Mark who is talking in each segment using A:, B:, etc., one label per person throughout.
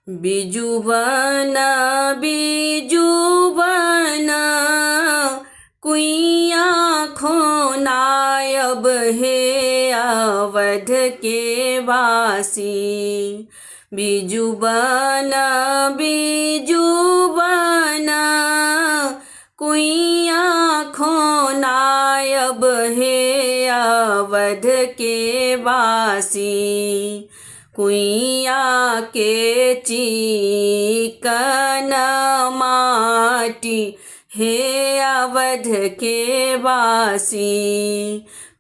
A: बीजू बना कुइया खोनायब हे अवध के वासी। बीजू बना कुइया खोनायब हे अवध के वासी। कुइया के चिकन माटी हे अवध के वासी।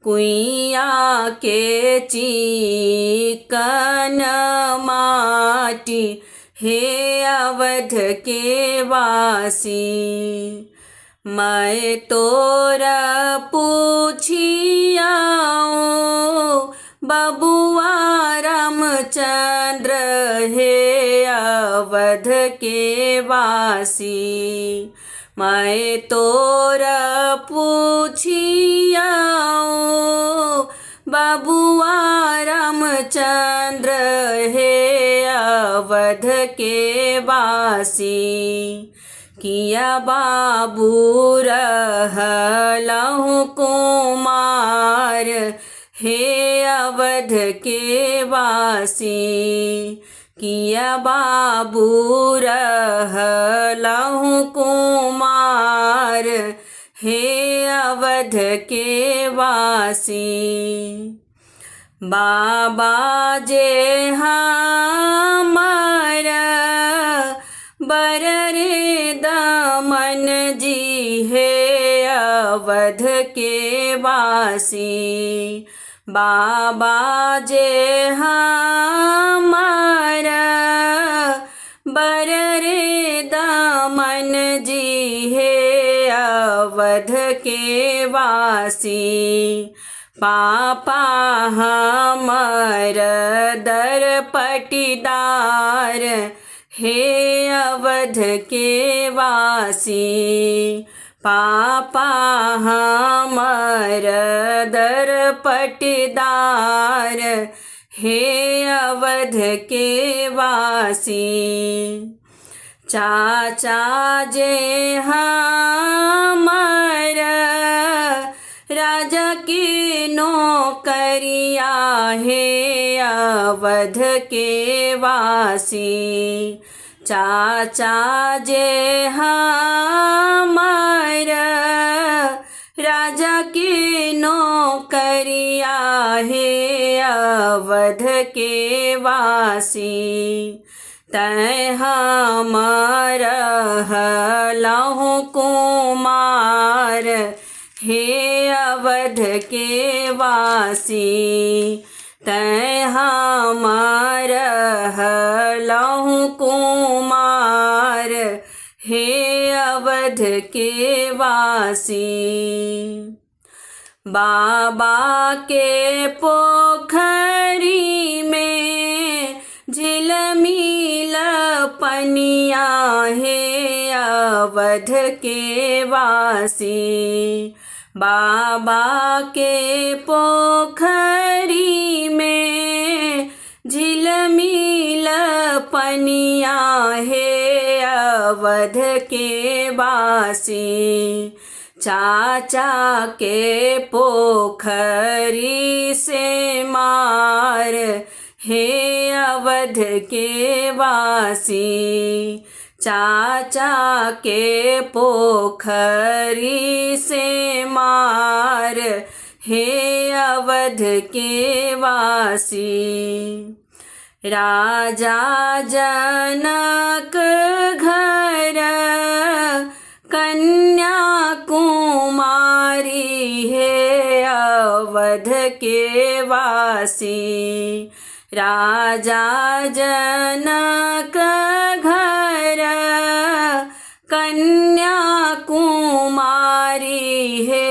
A: कुइया के चिकन माटी हे अवध के वासी। मैं तोरा पूछियाओ बबुआ रामचंद्र हे अवध के वासी। मैं तोरा पूछियाओ बबुआ रामचंद्र हे अवध के वासी। किया बाबू रहलहु कुमार हे अवध के वासी। किया बाबू रहलहु कुमार हे अवध के वासी। बाबा जे हमारा बर रे दमन जी हे अवध के वासी। बाबा जे हमारा बर रे दमन जी हे अवध के वासी। पापा हमर दर पटीदार हे अवध के वासी। पापा हमर दर पटीदार हे अवध के वासी। चाचा जे हमर राजा की नौकरिया हे अवध के वासी। चाचा जे हमारा राजा की नौकरिया हे अवध के वासी। तै हमर रहलहु कुमार हे अवध के वासी। तै हमर रहलहु कुमार हे अवध के वासी। बाबा के पोखरी में झिलमिल पनिया हे अवध के वासी। बाबा के पोखरी में झिलमिल पनिया हे अवध के वासी। चाचा के पोखरी से मार हे अवध के वासी। चाचा के पोखरी से मार हे अवध के वासी। राजा जनक घर कन्या कुमारी हे अवध के वासी। राजा जनक घर कन्या कुमारी हे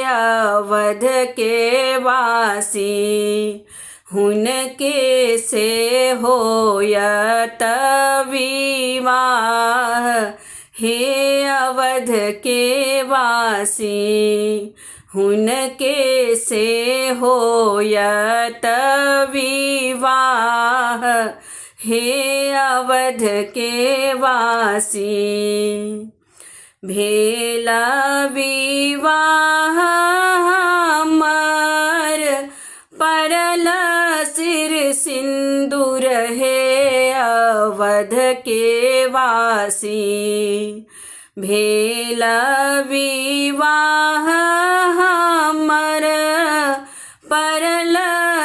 A: अवध के वासी। हुनके से होयत विवाह हे अवध के वासी। हुनके से होयत विवाह हे अवध के वासी। भेला विवाह हमर परल सिर सिंदूर, हे अवध के वासी। भेला विवाह हमर परल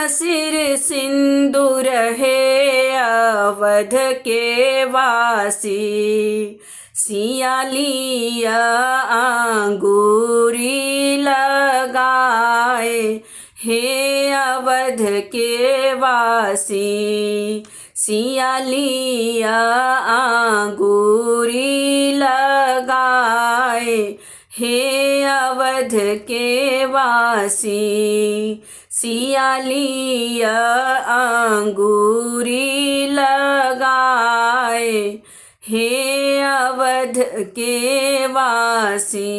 A: सिर सिंदूर, हे अवध के वासी। सिया लिया अंगूरी लगाए, हे अवध के वासी। सिया लिया अंगूरी लगाए, हे अवध के वासी। सिया लिया अंगूरी लगाए, हे अवध के वासी।